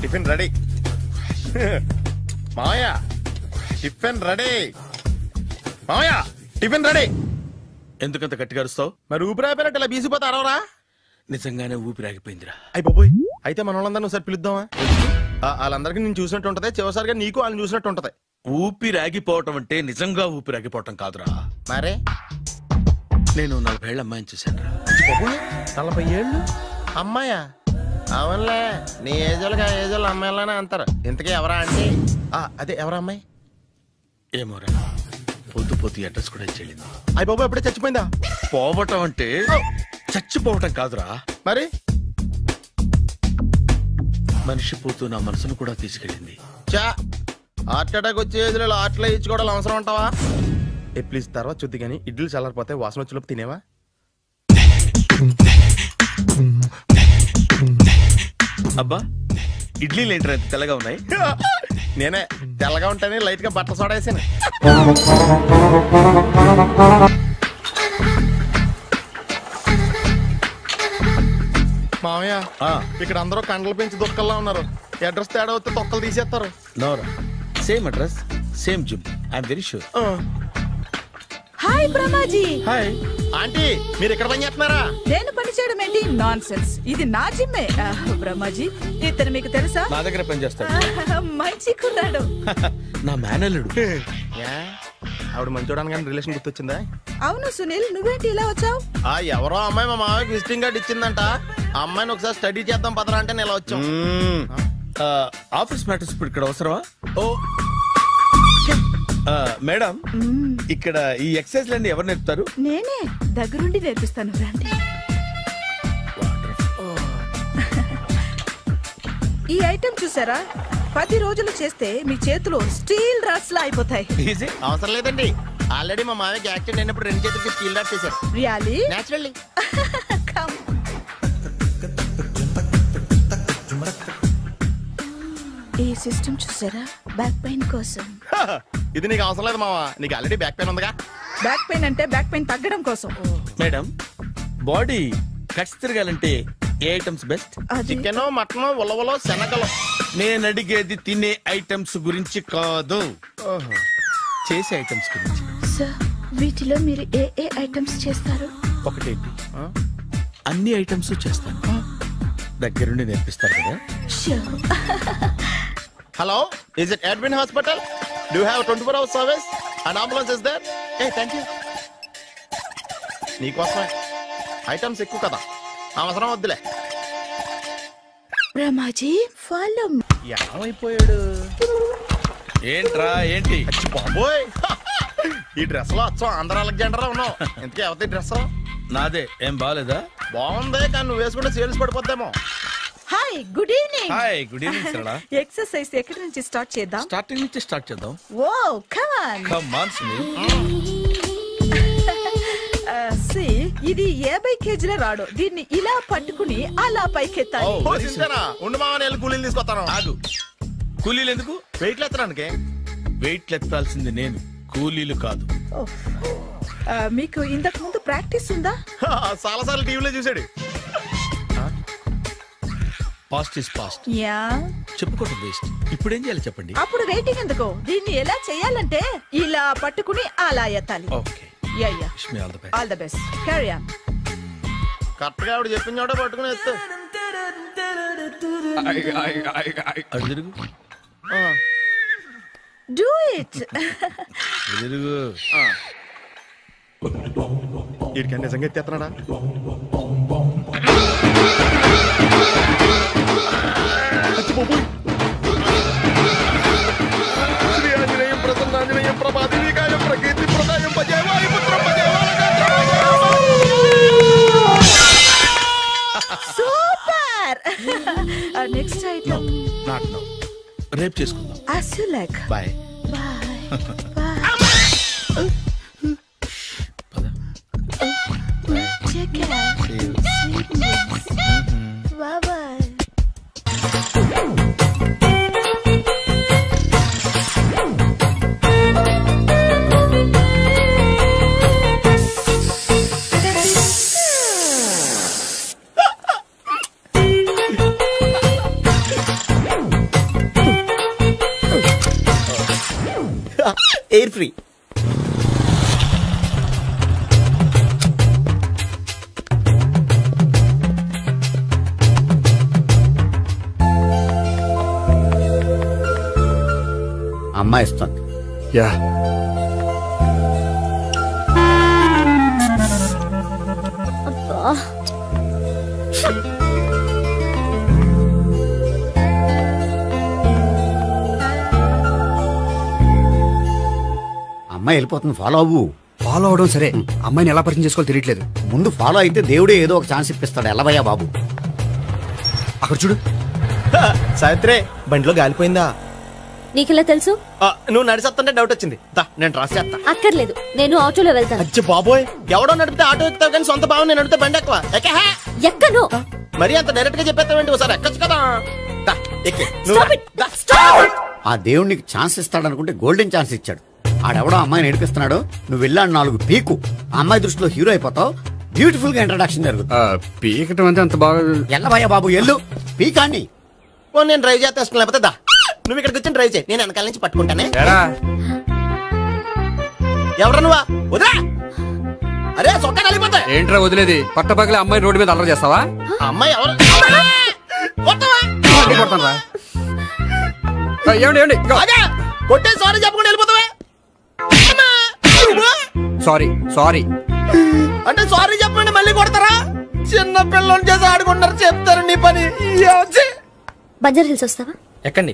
Tiffin ready. మావయ్య tiffin ready. మావయ్య tiffin ready. ఎందుకంత గట్టిగా అరుస్తావు? మరి ఊపిరి అయిపోయినట్టు ఇలా బీసిపోతే అరవరా? నిజంగానే ఊపిరాగిపోయిందిరా. అయ్యి బాబోయ్, అయితే మన వాళ్ళందరినీ ఒకసారి పిలుద్దామా? వాళ్ళందరికీ నేను చూసినట్టు ఉంటది, చివరిసారిగా నీకు వాళ్ళని చూసినట్టు ఉంటది. ఊపిరాగిపోవటం అంటే నిజంగా ఊపిరాగిపోవటం కాదురా. మరే నేను 40 ఏళ్ల అమ్మాయిని చూశాను. 40 ఏళ్ళు అమ్మాయా? అవునులే, నీ ఏజోళ్ళకి ఆ ఏజోళ్ళు అమ్మాయిలానే అంటారు. ఇంతకీ ఎవరా అంటే? అదే ఎవరా అమ్మాయి? ఏమోరా, పొద్దు అడ్రస్ కూడా చెల్లింది. అయ్యి బాబు ఎప్పుడే చచ్చిపోయిందా? పోవటం అంటే చచ్చిపోవటం కాదురా. మరి మనిషి పోతూ నా మనసును కూడా తీసుకెళ్ళింది. హార్ట్ అటాక్ వచ్చే ఏజ్లో హార్ట్లో ఇచ్చుకోవడం అవసరం అంటావా? ప్లీజ్ తర్వాత చూద్ది కానీ ఇడ్లీ చల్లారిపోతే వాసన వచ్చేలోపు తినేవా? అబ్బా, ఇడ్లీలు ఏంటి అంత తెల్లగా ఉన్నాయి? నేనే తెల్లగా ఉంటానే లైట్ గా బట్టలు సోడా వేసాను. మామయ్య, ఇక్కడ అందరూ కండలు పెంచి దుక్కల్లా ఉన్నారు. అడ్రస్ తేడా వస్తే తొక్కలు తీసేస్తారు. నోరా, same address same gym. I'm very sure. Hi Brahmaji. Hi aunty, మీరు ఇక్కడ పని చేస్తున్నారా? నేను పని చేయడం ఏంటి? Nonsense. ఇది నా జిమ్మే. బ్రహ్మాజీ, ఇతను మీకు తెలుసా? నా దగ్గర పని చేస్తాడు. మంచి కుర్రాడు. నా మేనల్లుడు. ఆవిడ మంచి చూడడానికి రిలేషన్ గుర్తొచ్చిందా? అవును సునీల్, నువ్వేంటి ఇలా వచ్చావు? ఎవరో అమ్మాయి మా మామయ్యకి విజిటింగ్ కార్డ్ ఇచ్చిందంట. ఆ అమ్మాయిని ఒకసారి స్టడీ చేద్దాం పదరా అంటే నేను ఇలా వచ్చాం. ఆఫీస్ మ్యాటర్స్ ఇప్పుడు ఇక్కడ అవసరమా? ఓ మేడం, ఇక్కడ ఈ ఎక్సర్సైజ్ లన్నీ ఎవరు నేర్పుతారు? నేనే దగ్గరుండి నేర్పిస్తాను. రండి. ఈ ఐటెం చూసారా? 10 రోజులు చేస్తే మీ చేతులు స్టీల్ రాట్స్ లా అయిపోతాయి. అవసరం లేదండి, ఆల్రెడీ మా మామయ్యకి యాక్సిడెంట్ అయినప్పుడు 2 చేతులకి స్టీల్ రాట్స్ చేశారు. రియల్లీ? నేచురల్లీ. ఈ సిస్టమ్ చూసారా? బ్యాక్ పెయిన్ కోసం. ఇది నీకు అవసరం లేదు మావా, నీకు ఆల్రెడీ బ్యాక్ పెయిన్ ఉందిగా. బ్యాక్ పెయిన్ అంటే బ్యాక్ పెయిన్ తగ్గడం కోసం. మేడం, బాడీ కట్స్ తిరగాలంటే ఏ ఐటమ్స్ బెస్ట్? చికెన్, మటన్, ఉలవలో, శనగలు. నేను అడిగేది తినే ఐటమ్స్ గురించి కాదు, చేసే ఐటమ్స్ గురించి. సార్, వీటిలో మీరు ఏ ఏ ఐటమ్స్ చేస్తారు? ఒకటేంటి, అన్ని ఐటమ్స్ చేస్తాను. దగ్గరుండి నేర్పిస్తారు కదా. Hello, is it admin hospital? Do have 24 hours service? And ambulance is there? Thank you. నీకోసమే. ఐటమ్స్ ఎక్కువ కదా, అవసరం వద్దులే. బ్రహ్మాజీ, ఫాలో. ఏమైపోయాడు? ఏంట్రా ఏంటి? బాబోయ్, ఈ డ్రెస్ లో వచ్చాం ఆంధ్ర అలెగ్జాండర్ ఉన్నావు. ఇంతకీ ఎవరి డ్రెస్? నాదే. ఏం బాగాలేదా? బాగుంది, కానీ నువ్వు వేసుకుంటే సేల్స్ పడిపోద్దేమో. Hi, good evening. Hi, good evening Sarala. Exercise ఎక్కడి నుంచి స్టార్ట్ చేద్దాం? స్టార్టింగ్ నుంచి స్టార్ట్ చేద్దాం. Oh, come on. Come on Sunil. ఇది 50 kgల రాడు. దీన్ని ఇలా పట్టుకుని అలా పైకెత్తాలి. ఉండు మామ, నేను కూలీలు తీసుకొస్తాను. ఆగు, కూలీలు ఎందుకు? వెయిట్ ఎత్తడానికి. వెయిట్ ఎత్తాల్సింది నేను, కూలీలు కాదు. మీకు ఇంతకు ముందు ప్రాక్టీస్ ఉందా? చాలా సార్లు టీవీలో చూసాడు. Past is past. యా, చెప్పుకోవడం వేస్ట్. ఇప్పుడు ఏం చేయాలి చెప్పండి. అప్పుడు వెయిటింగ్ ఎందుకు? దీన్ని ఎలా చేయాలంటే ఇలా పట్టుకుని అలా ఎత్తాలి. Okay, yeah yeah. Wish me all the best. All the best. Carry on. Correct గా ఆవిడ చెప్పిన చోట పట్టుకుని ఎత్తు. అడు తిరుగు. Do it. తిరుగు. వీడికి నిజంగా ఎత్తేస్తున్నాడా? శ్రీ ఆంజనేయం ప్రసన్నాంజనేయం ప్రభాదికాయం ప్రకీర్తి ప్రదాయం భజేవాయు పుత్రం super. Next item. Not now, రేపు చేసుకుందాం. as you like. Bye. Bye. Take care. Sweet dreams. Bye bye. Air free. అమ్మాయి ఇస్తుంది. యా అమ్మాయి వెళ్ళిపోతుంది, ఫాలో అవ్వు. ఫాలో అవడం సరే, అమ్మాయిని ఎలా పరిచయం చేసుకోవాలో తెలియట్లేదు. ముందు ఫాలో అయితే దేవుడే ఏదో ఒక ఛాన్స్ ఇప్పిస్తాడు. ఎల్లవయ్యా బాబు. అక్కడ చూడు. సావిత్రి, బండిలో గాలిపోయిందా? నీకెలా తెలుసు? నువ్వు నడిచేస్తుంటే డౌట్ వచ్చింది. నేను ట్రాస్ చేస్తా. అక్కర్లేదు, నేను ఆటోలో వెళ్తాను. అచ్చి బాబోయ్, ఎవడో నడిపితే ఆటో ఎక్కుతావు కానీ సొంత భావం నేను నడిపితే బండి ఎక్కువ. ఎక్కను. మరి అంత డైరెక్ట్ గా చెప్పేస్తావేంటి? ఒకసారి ఎక్కొచ్చు కదా. ఆ దేవుడికి ఛాన్స్ ఇస్తాడనుకుంటే గోల్డెన్ ఛాన్స్ ఇచ్చాడు. ఆడెవడో అమ్మాయిని ఏడిపిస్తున్నాడు, నువ్వు వెళ్ళాడు 4 పీకు. ఆ అమ్మాయి దృష్టిలో హీరో అయిపోతావు. బ్యూటిఫుల్ గా ఇంట్రడక్షన్ జరుగుతుంది. పీకటం అంటే అంత బాగా. ఎల్లవయ్యా బాబు, ఎల్లు పీకాన్ని. నేను డ్రైవ్ చేస్తాను, లేకపోతే దా నువ్వు ఇక్కడికి వచ్చి డ్రైవ్ చేయి, నేను వెనకాల నుంచి పట్టుకుంటానే. ఎవరు నువ్వా? వదిలా. అరే చొక్కా కలిపోతా. ఏంట్రా వదిలేది? పట్టపక్కల అమ్మాయి రోడ్డు మీద అల్లరి చేస్తావా? అమ్మాయి ఎవరు? ఏమండి కొట్టే సారీ చెప్పకుండా వెళ్ళిపోతావా? సారీ సారీ అంటే సారీ చెప్పండి మళ్ళీ కొడతారా? చిన్న పిల్లలు చేసి ఆడుకుంటారు, చెప్తారు నీ పని. బంజారా హిల్స్ వస్తావా? ఎక్కండి.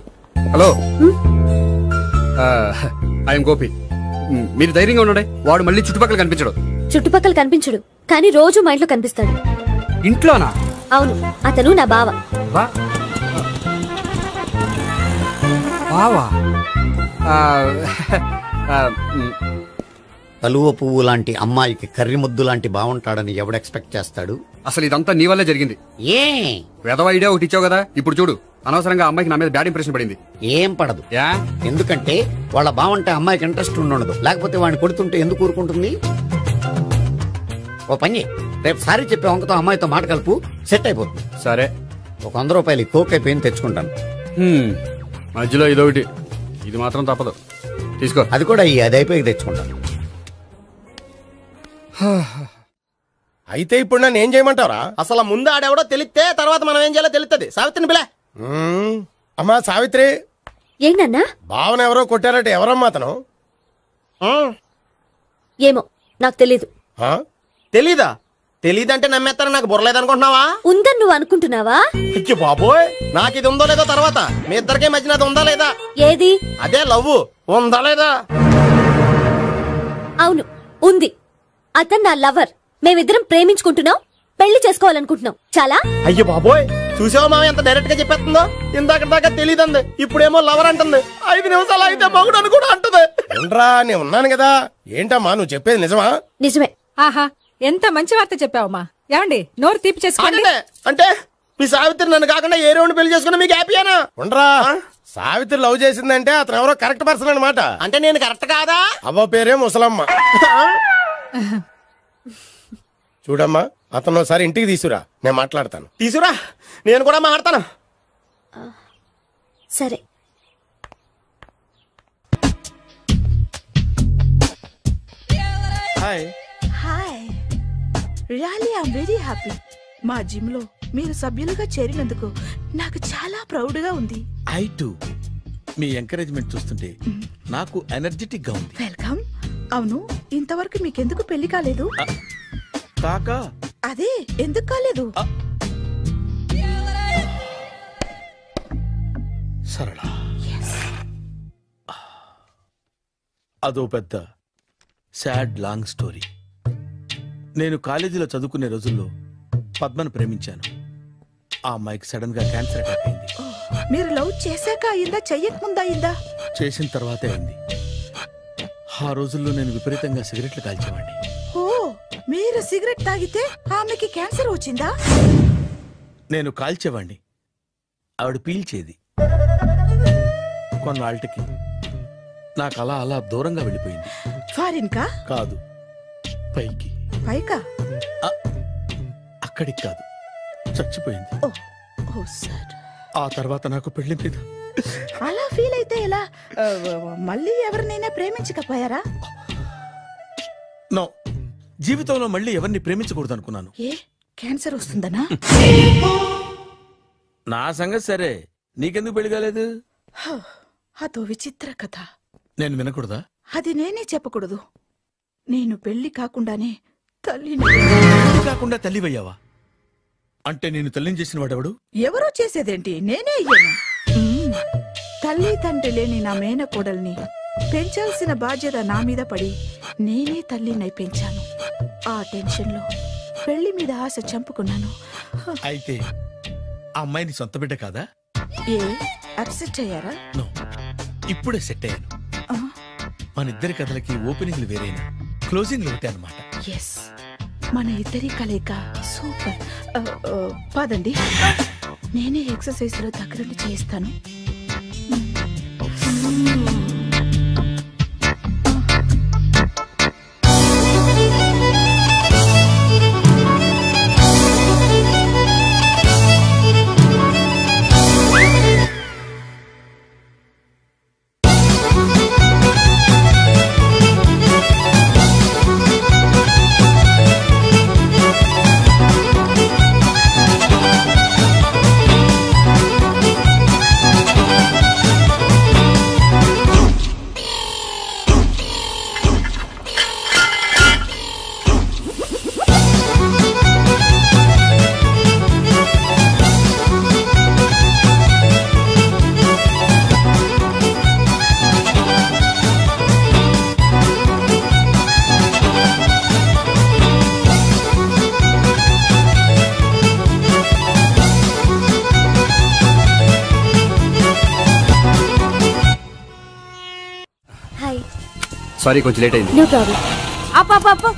Hello, I'm Gopi. మీరు ధైర్యంగా ఉండండి. వాడు మళ్ళీ చుట్టుపక్కల కనిపించడు. చుట్టుపక్కల కనిపించడు, కానీ రోజు మా ఇంట్లో కనిపిస్తాడు. ఇంట్లోనా? అవును, అతను నా బావ. బావా? కలువ పువ్వు లాంటి అమ్మాయికి కర్రి ముద్దు లాంటి బాగుంటాడని ఎవడు ఎక్స్పెక్ట్ చేస్తాడు? అసలు ఇదంతా నీ వల్లే జరిగింది. ఏ వెధవ ఐడియా ఒకటి ఇచ్చావు కదా, ఇప్పుడు చూడు. అనవసరంగా అమ్మాయికి నా మీద బ్యాడ్ ఇంప్రెషన్ పడింది. ఏం పడదు. ఎందుకంటే వాళ్ళ బాగుంటే అమ్మాయికి ఇంట్రెస్ట్ ఉండదు. లేకపోతే వాడిని కొడుతుంటే ఎందుకు ఊరుకుంటుంది? ఓ పని, రేపు సారీ చెప్పే వంకతో అమ్మాయితో మాట కలుపు, సెట్ అయిపోతుంది. సరే, ఒక 100 రూపాయలు కోక్ అయిపోయింది, తెచ్చుకుంటాను. మధ్యలో ఇదొకటి, ఇది మాత్రం తప్పదు. తీసుకో. అది కూడా అది అయిపోయి తెచ్చుకుంటాను. అయితే ఇప్పుడు నన్ను ఏం చేయమంటారా? అసలు ముందు ఆడెవడో తెలిస్తే తర్వాత మనం ఏం చేయాలో తెలుస్తుంది. సావిత్రిని పిల్ల. అమ్మా సావిత్రి. ఏంటన్నా? భావన ఎవరో కొట్టారట. ఎవరమ్మా అతను? ఏమో నాకు తెలీదు. తెలీదా? తెలీదంటే నమ్మేస్తారని నాకు బుర్రలేదనుకుంటున్నావా? ఉందని నువ్వు అనుకుంటున్నావా? అయ్యో బాబోయ్, నాకు ఇది ఉందో లేదో తర్వాత. మీ ఇద్దరికే మధ్యన అది ఉందా లేదా? ఏది? అదే లవ్ ఉందా లేదా? అవును, ఉంది. అతను నా లవర్. మేమిద్దరం ప్రేమించుకుంటున్నాం, పెళ్లి చేసుకోవాలనుకుంటున్నాం. చాలా. అయ్యో బాబోయ్, చూసావా మామ ఎంత డైరెక్ట్ గా చెప్పేస్తుందో? ఇందాక దాకా తెలియదండి, ఇప్పుడేమో లవర్ అంటుంది. 5 నిమిషాలు అయితే మగుడు అని కూడా అంటుంది. నేను ఉన్నాను కదా. ఏంటమ్మా నువ్వు చెప్పేది నిజమా? నిజమే. ఆహా, ఎంత మంచి వార్త చెప్పావమ్మా. ఏమండి, నోరు తీపి చేసుకోండి. అంటే మీ సావిత్రి నన్ను కాకుండా ఏ రౌండ్ పెళ్లి చేసుకున్నా మీకు హ్యాపీయేనా? ఉండరా, సావిత్రి లవ్ చేసిందంటే అతను ఎవరో కరెక్ట్ పర్సన్ అనమాట. అంటే నేను కరెక్ట్ కాదా? అవ్వ పేరే ముసలమ్మ. చూడమ్మా, అతను ఒకసారి ఇంటికి తీసుకురా, నేను మాట్లాడతాను. తీసుకురా, నేను కూడా మాట్లాడతాను. సరే. Hi. Hi, really I am very happy. మా జిమ్ లో మీరు సభ్యులుగా చేరినందుకు నాకు చాలా ప్రౌడ్ గా ఉంది. I to. మీ ఎంకరేజ్మెంట్ చూస్తుంటే నాకు ఎనర్జెటిక్ గా ఉంది. వెల్కమ్. అవును, ఇంతవరకు మీకెందుకు పెళ్లి కాలేదు? కాకా అదే ఎందుకు కాలేదు? సరళ, అదో పెద్ద సాడ్ లాంగ్ స్టోరీ. నేను కాలేజీలో చదువుకునే రోజుల్లో పద్మను ప్రేమించాను. ఆ అమ్మాయికి సడన్ గా క్యాన్సర్ అటాక్ అయింది. మీరు లవ్ చేశాక అయిందా, చెయ్యక ముందా అయిందా? చేసిన తర్వాతే అయింది. ఆ రోజుల్లో నేను విపరీతంగా సిగరెట్లు కాల్చేవాడిని. ఓ, మీరు సిగరెట్ తాగితే ఆమెకి క్యాన్సర్ వచ్చిందా? నేను కాల్చేవాణ్ణి, ఆవిడ పీల్చేది. కొన్నాళ్ళకి నాకు అలా అలా దూరంగా వెళ్ళిపోయింది. ఫారిన్ కా? కాదు, పైకి. పైకా? అక్కడికి కాదు, చచ్చిపోయింది. ఓ సార్. ఆ తర్వాత నాకు పెళ్లి మీద అలా ఫీల్ అయితే ఎలా? మళ్ళీ ఎవరినైనా ప్రేమించకపోయారా? నో, జీవితంలో మళ్ళీ ఎవరిని ప్రేమించకూడదు అనుకున్నాను. ఏ క్యాన్సర్ వస్తుందనా? నా సంగతి సరే, నీకెందుకు పెళ్లి కాలేదు? అదో విచిత్ర కథ. నేను వినకూడదా? అది నేనే చెప్పకూడదు. నేను పెళ్లి కాకుండానే తల్లిని. పెళ్లి కాకుండా తల్లివయ్యావా? అంటే నేను తల్లిని చేసిన వాడెవడు? ఎవరో చేసేదేంటి, నేనే అయ్యాను. తల్లి తండ్రి లేని నా మేనకోడల్ని పెంచాల్సిన బాధ్యత నా మీద పడి నేనే తల్లినై పెంచాను. ఆ టెన్షన్లో పెళ్లి మీద ఆశ చంపుకున్నాను. అయితే ఆ అమ్మాయిని సొంత బిడ్డ కాదా? ఏ అప్సెట్ అయ్యారా? నో, ఇప్పుడే సెట్ అయ్యాను. మన ఇద్దరి కథలకి ఓపెనింగ్లు వేరేనా, క్లోజింగ్లు ఒకటే అన్నమాట. ఎస్, మన ఇద్దరి కలయిక సూపర్. పదండి, నేనే ఎక్సర్సైజ్ లో దగ్గరుండి చేయిస్తాను. సారీ, కొంచెం లేట్ అయింది. No problem. అప్ప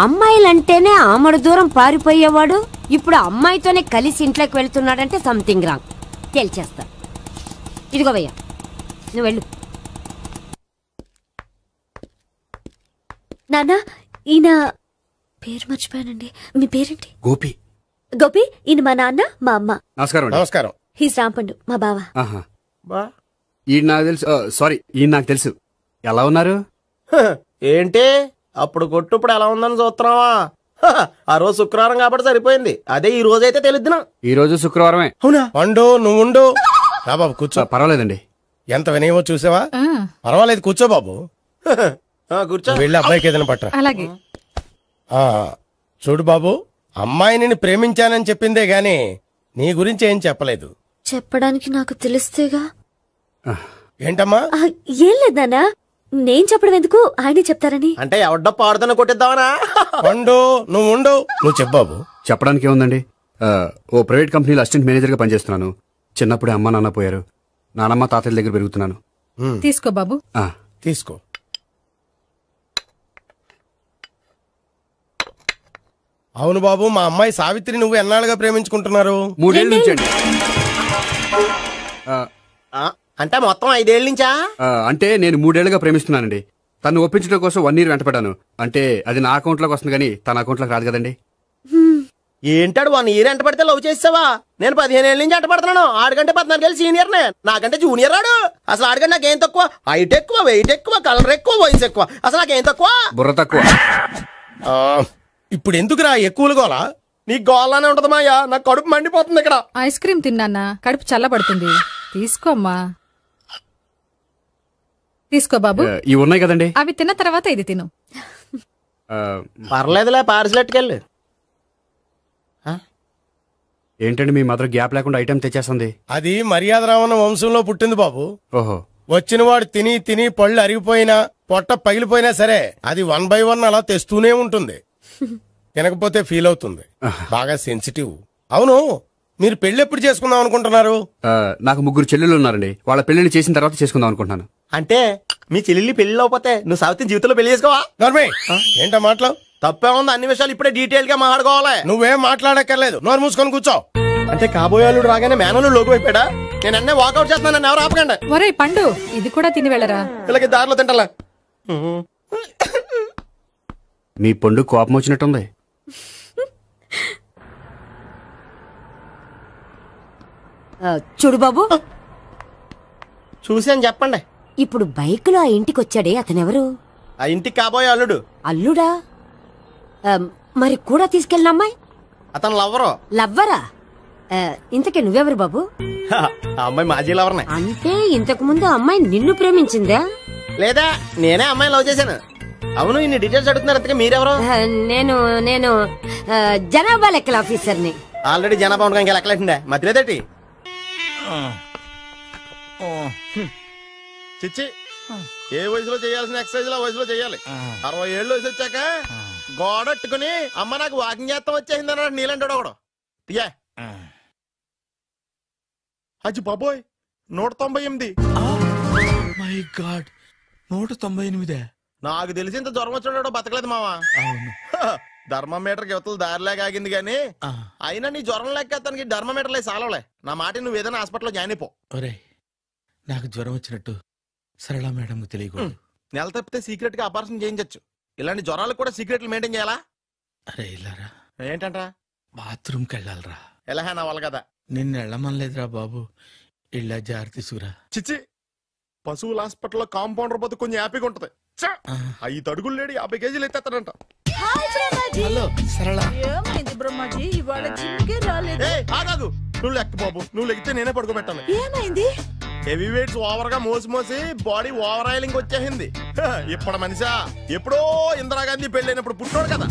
అమ్మాయిలంటేనే ఆమడు దూరం పారిపోయేవాడు ఇప్పుడు అమ్మాయితోనే కలిసి ఇంట్లోకి వెళ్తున్నాడంటే సంథింగ్ రాంగ్. తేల్చేస్తా. ఇదిగో భయ్యా, నువ్వు వెళ్ళు. నాన్న, ఈయన పేరు మర్చిపోయానండి. మీ పేరేంటి? గోపి. గోపి, ఈయన మా నాన్న, మా అమ్మ. నమస్కారం. నమస్కారం. హీస్ రాంపండు, మా బావ. ఈయన నాకు తెలుసు. సారీ, ఈయన నాకు తెలుసు. ఎలా ఉన్నారు? ఏంటి అప్పుడు కొట్టు ఇప్పుడు ఎలా ఉందని చూస్తున్నావా? ఆ రోజు శుక్రవారం కాబట్టి సరిపోయింది. అదే ఈ రోజు అయితే తెలుద్దునా. ఈ రోజు శుక్రవారమే. అవునా? వండు, నువ్వు ఉండు. రా బాబు కూర్చో. పర్వాలేదండి. ఎంత వినయమో చూసావా? పర్వాలేదు, కూర్చో బాబు. కూర్చో. వెళ్ళి అబ్బాయికి ఏదైనా పట్టరా. అలాగే. చూడు బాబు, అమ్మాయిని నేను ప్రేమించానని చెప్పిందే గాని నీ గురించి ఏం చెప్పలేదు. చెప్పడానికి నాకు తెలిస్తేగా. ఏంటమ్మా? ఏం లేదన్నా, నేను చెప్పడం ఎందుకు, ఆయనే చెప్తారని. అంటే ఎవడ్డో పాడుతున్నా కొట్టిద్దామనా? వండు, నువ్వు ఉండు. నువ్వు చెప్పు బాబు. చెప్పడానికి ఏముందండి, ఓ ప్రైవేట్ కంపెనీలో అసిస్టెంట్ మేనేజర్ గా పనిచేస్తున్నాను. చిన్నప్పుడే అమ్మ నాన్న పోయారు. నానమ్మ తాతయ్య దగ్గర పెరుగుతున్నాను. తీసుకో బాబు. తీసుకో. అవును బాబు, మా అమ్మాయి సావిత్రి నువ్వు ఎన్నాళ్ళుగా ప్రేమించుకుంటున్నారు? 3 ఏళ్ళ నుంచి అండి. అంటే మొత్తం 5 ఏళ్ళ నుంచా? అంటే నేను 3 ఏళ్లుగా ప్రేమిస్తున్నానండి. తను ఒప్పించడం కోసం 1 year వెంటపడ్డాను. అంటే అది నా అకౌంట్ లోకి వస్తుంది కానీ తన అకౌంట్ లోకి రాదు కదండి. ఏంటాడు 1 year ఎంట పడితే లవ్ చేసావా? నేను 15 ఏళ్ళ నుంచి ఎంట పడుతున్నాను. ఆడికంటే 14 ఏళ్ళు సీనియర్ నే, నాకంటే జూనియర్ రాడు. అసలు ఆడికంటే నాకేం తక్కువ? హైట్ ఎక్కువ, వెయిట్ ఎక్కువ, కలర్ ఎక్కువ, వయసు ఎక్కువ. అసలు నాకేం తక్కువ? బుర్ర తక్కువ. ఇప్పుడు ఎందుకురా ఎక్కువలు గోలా? నీకు గోలానే ఉంటది మాయా. నాకు కడుపు మండిపోతుంది ఇక్కడ. ఐస్ క్రీమ్ తిన్నానా, కడుపు చల్లబడుతుంది. తీసుకోమ్మా. తీసుకో బాబు. ఇవి ఉన్నాయి కదండి, అవి తిన్న తర్వాత ఇది తిను. పర్లేదులే, పార్సిలెట్కెళ్ళి. ఏంటండి మీ మదర్ గ్యాప్ లేకుండా ఐటెం తెచ్చేస్తుంది? అది మర్యాద రావణ వంశంలో పుట్టింది బాబు. ఓహో. వచ్చిన వాడు తిని తిని పళ్ళు అరిగిపోయినా, పొట్ట పగిలిపోయినా సరే అది 1 by 1 అలా తెస్తూనే ఉంటుంది. తినకపోతే ఫీల్ అవుతుంది. బాగా సెన్సిటివ్. అవును, మీరు పెళ్లి ఎప్పుడు చేసుకుందాం అనుకుంటున్నారు? నాకు 3 చెల్లెలు ఉన్నారండి. వాళ్ళ పెళ్లిని చేసిన తర్వాత చేసుకుందాం అనుకుంటున్నాను. అంటే మీ చెల్లెల్ని పెళ్లి లేకపోతే నువ్వు సావిత్రి జీవితంలో పెళ్లి చేసుకోవా? ఏంటో మాటలు తప్పే ఉంది. అన్ని విషయాలు ఇప్పుడే డీటెయిల్ గా మాట్లాడుకోవాలి. నువ్వేం మాట్లాడక్కర్లేదు, నోరు మూసుకొని కూర్చో. అంటే కాబోయేవాళ్ళు రాగానే మేనలు లోకి అయిపోయాడా? నేను అన్నీ వాకౌట్ చేస్తున్నాను, నన్ను ఎవరు ఆపకండి. ఒరే పండు, ఇది కూడా తిని వెళ్ళరా. ఇలాగే దారిలో తింటలా. మీ పండు కోపం వచ్చినట్టుంది. చూడు బాబు, చూసి అని చెప్పండి. ఇప్పుడు బైక్ లో ఆ ఇంటికి వచ్చాడే అతనెవరు? ఆ ఇంటికి కాబోయే అల్లుడు. అల్లుడా? మరి కూడా తీసుకెళ్ళిన అమ్మాయి? అతను లవ్వరు. లవ్వరా? ఇంతకీ నువ్వెవరు బాబు? ఆ అమ్మాయి మాజీ లవర్నే. అంటే ఇంతకు ముందు అమ్మాయి నిన్ను ప్రేమించిందా? లేదా నేనే అమ్మాయి లవ్ చేశాను. అవును, ఇన్ని డీటెయిల్స్ అడుగుతున్నారు. అంతగా మీరెవరు? నేను నేను జనాభా లెక్కల ఆఫీసర్ని. ఆల్రెడీ జనాభా ఉండగా ఇంకా లెక్కలేండే మధ్యలేదేటి? చిచ్చి, ఏ వయసులో చేయాల్సిన ఎక్సర్సైజ్ ఆ వయసులో చేయాలి. 60 ఏళ్ళు వయసు వచ్చాక గోడట్టుకుని అమ్మ నాకు వాకింగ్ చేస్తాం వచ్చేసింది అన్నాడు నీలంటాడు ఒకడు. తీయా అచ్చి బాబోయ్, 198. My God, 198. నాకు తెలిసి ఇంత జ్వరం వచ్చాడో బతకలేదు మావా. అవును. ధర్మమీటర్ యువతలు దారిలాగా ఆగింది గాని అయినా నీ జ్వరం లెక్క అతనికి ధర్మమీటర్లే సాలవలే. నా మాట నువ్వు ఏదైనా హాస్పిటల్లో జాయిన్ అయిపో. ఒరే, నాకు జ్వరం వచ్చినట్టు సరళ మేడం తెలియకూడదు. నెల తప్పితే సీక్రెట్ గా ఆపరేషన్ చేయించచ్చు. ఇలాంటి జ్వరాలకు కూడా సీక్రెట్లు మెయింటైన్ చేయాలా? అరే ఇల్లారా, ఏంటంటా? బాత్రూమ్కి వెళ్ళాలరా. ఎలా నా వాళ్ళ కదా. నిన్ను వెళ్ళమనలేదురా బాబు, ఇళ్ళ జారి తీసుకురా. చిచ్చి, పశువుల హాస్పిటల్లో కాంపౌండర్ బతు కొంచెం హ్యాపీగా ఉంటది. 5 అడుగులు లేడి 50 కేజీలు ఎత్తేస్తాడంట. హలో సరళ. ఏమైంది బ్రహ్మాజీ, ఇవాళ జిమ్కే రాలేదు? ఆగాగు, నువ్వు లెక్క బాబు. నువ్వు లెక్కితే నేనే పడుకోబెట్టాలి. ఏమైంది? హెవీ వెయిట్స్ ఓవర్ గా మోసి మోసి బాడీ ఓవర్ ఆయిలింగ్ వచ్చేసింది. ఇప్పుడు మనిషా ఎప్పుడో ఇందిరాగాంధీ పెళ్ళైనప్పుడు పుట్టాడు కదా,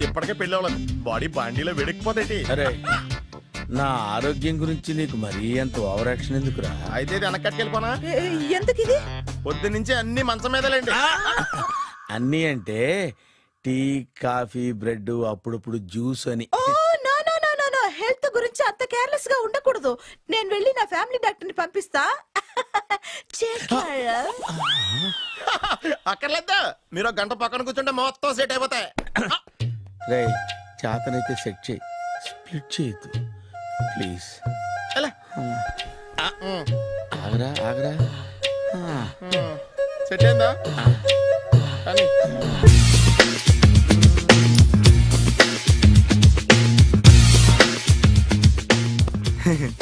ఇప్పటికే పెళ్లి అవ్వలేదు. బాడీ బాండీలో వెడికిపోతాయి. అరే, నా ఆరోగ్యం గురించి నీకు మరీ అంత ఓవర్ యాక్షన్ ఎందుకురా? అయితే ఇది వెనకట్టుకెళ్ళిపోనా? ఎందుకు ఇది? పొద్దు నుంచి అన్ని మంచం మీదలేండి. అన్నీ అంటే టీ, కాఫీ, బ్రెడ్, అప్పుడప్పుడు జ్యూస్ అని. హెల్త్ గురించి అంత కేర్లెస్ గా ఉండకూడదు. నేను వెళ్ళి నా ఫ్యామిలీ డాక్టర్ ని పంపిస్తా. అక్కర్లేదా, మీరు 1 గంట పక్కన కూర్చుంటే మొత్తం సెట్ అయిపోతాయి. రే, చేతనైతే సెట్ చేయి, స్ప్లిట్ చేయొద్దు ప్లీజ్. ఆగరా ఆగరా. సెట్ అయిందా?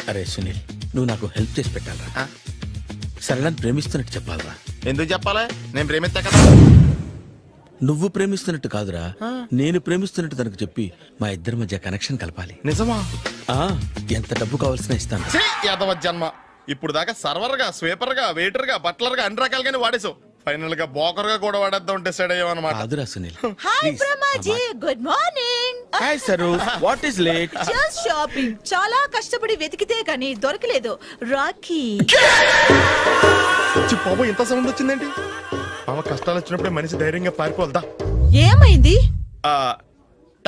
అరే సునీల్, నువ్వు నాకు హెల్ప్ చేసి పెట్టాలరా. సరళని ప్రేమిస్తున్నట్టు చెప్పాలరా. ఎందుకు చెప్పాలి? నేను ప్రేమిస్తా కదా. నువ్వు ప్రేమిస్తున్నట్టు కాదురా, నేను ప్రేమిస్తున్నట్టు తనకు చెప్పి మా ఇద్దరి మధ్య కనెక్షన్ కలపాలి. నిజమా? ఎంత డబ్బు కావాల్సిన ఇస్తాను. యాదవ జన్మ, ఇప్పుడు దాకా సర్వర్ గా, స్వీపర్ గా, వెయిటర్ గా, బట్లర్ గా అన్ని రకాలుగానే వాడేసావు. ఫైనల్ గా బోకర్ గా కూడా వాడేద్దాం డిసైడ్ అయ్యావు అన్నమాట. కాదురా Sunil. Hi Brahmaji, good morning. Hi sir, what is late? Just shopping. చాలా కష్టపడి వెతికితే కానీ దొరకలేదు. రాఖీ. బాబు, ఇంత సౌండ్ వచ్చిందేంటి? మామ కష్టాలు వచ్చినప్పుడే మనిషి ధైర్యంగా పారిపోల్దా. ఏమైంది?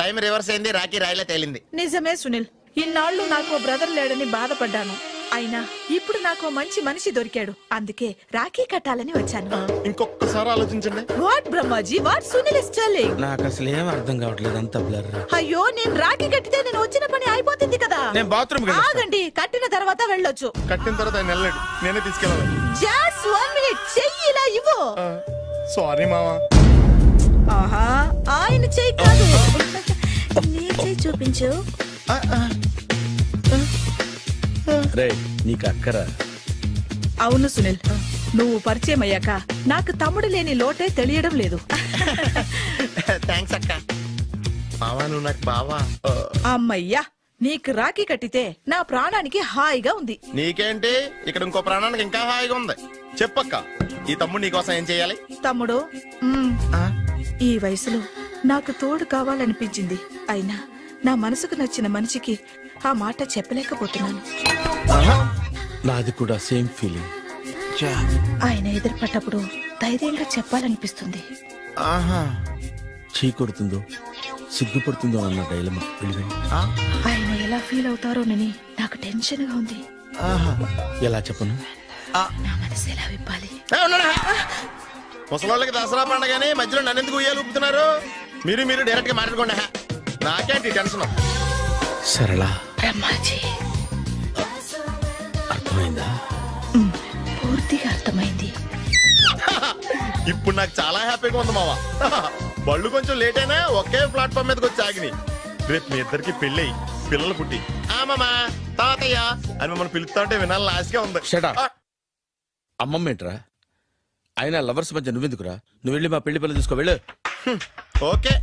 టైం రివర్స్ అయింది, రాఖీ రాయిలా తేలింది. నిజమే సునీల్, ఇన్నాళ్ళు నాకు బ్రదర్ లేడని బాధపడ్డాను. అయినా ఇప్పుడు నాకు మంచి మనిషి దొరికాడు. అందుకే రాఖీ కట్టాలని వచ్చాను. ఇంకొకసారి ఆలోచించండి. What Brahmaji, what Sunil is telling? నాకు అసలు ఏం అర్థం కావట్లేదు, అంత బ్లర్. అయ్యో, నేను రాఖీ కట్టితే నేను వచ్చిన పని అయిపోతుంది కదా. నేను బాత్రూమ్ ఆగండి, కట్టిన తర్వాత వెళ్ళొచ్చు. కట్టిన తర్వాత ఆయన వెళ్ళాడు, నేనే తీసుకెళ్ళాలి. జస్ట్ 1 మినిట్, చెయ్యి ఇలా ఇవ్వు. సారీ మావా. ఆహా, ఆయన చెయ్యి కాదు, నీ చెయ్యి చూపించు. రే, నీకు అక్కరా? అవును సునీల్, నువ్వు పరిచయం అయ్యాక నాకు తమ్ముడు లేని లోటే తెలియడం లేదు. థ్యాంక్స్ అక్క. మావా, నువ్వు నాకు బావా. అమ్మయ్యా, నీకు రాఖీ కట్టితే నా ప్రాణానికి హాయిగా ఉంది. నీకేంటి, ఇక్కడ ఇంకో ప్రాణానికి ఇంకా హాయిగా ఉంది. చెప్పక్క, ఈ తమ్ముడు నీకోసం ఏం చెయ్యాలి? తమ్ముడు, ఈ వయసులో నాకు తోడు కావాలనిపించింది. అయినా నా మనసుకు నచ్చిన మనిషికి ఆ మాట చెప్పలేకపోతున్నాను. నాది కూడా సేమ్ ఫీలింగ్. ఆయన ఎదురుపడ్డప్పుడు ధైర్యంగా చెప్పాలనిపిస్తుంది. చీ కొడుతుందో సిగ్గుపడుతుందో అన్న డైలమా. ఆయన ఎలా ఫీల్ అవుతారోనని నాకు టెన్షన్ గా ఉంది. ఎలా చెప్పను? నా మనసు ఎలా విప్పాలి? ముసలోళ్ళకి దసరా పండగని మధ్యలో నన్ను ఎందుకు ఉయ్యాలు ఊపుతున్నారు? మీరు డైరెక్ట్ గా మాట్లాడుకోండి. నాకేంటి టెన్షన్? సరళ, బ్రహ్మాజీ, అర్థమైందా? పూర్తిగా అర్థమైంది. ఇప్పుడు నాకు చాలా హ్యాపీగా ఉంది మావా. బళ్ళు కొంచెం లేట్ అయినా ఒకే ప్లాట్ఫామ్ మీదకి వచ్చి ఆగినాయి. రేపు మీ ఇద్దరికి పెళ్ళి పిల్లలు పుట్టి మామా తాతయ్య అని మమ్మల్ని పిలుస్తా ఉంటే వినాలి లాస్ట్గా ఉంది. Shut up. అమ్మమ్మ ఏంట్రా? అయినా లవర్స్ మధ్య నువ్వెందుకురా? నువ్వు వెళ్ళి మా పెళ్లి పిల్లలు తీసుకో వెళ్ళు. ఓకే,